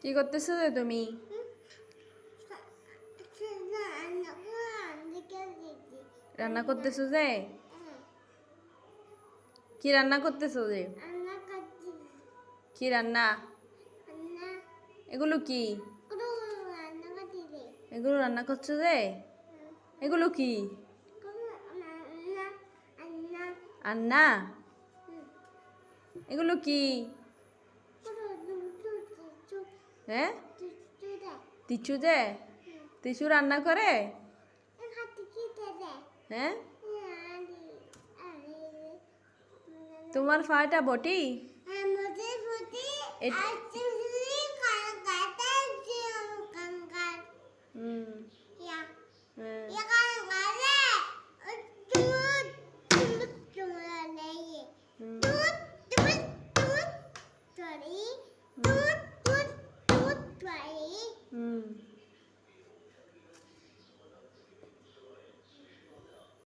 কি করতেছো যে তুমি? রান্না করতেছো যে? কি রান্না করতেছো যে? কি রান্না? এগুলো কি? এগুলো রান্না করছো যে? এগুলো কি? রান্না? এগুলো কি? হ্যাঁ, তিচু দে? তিচু রান্না করে? হ্যাঁ, তোমার ফাটা বটি?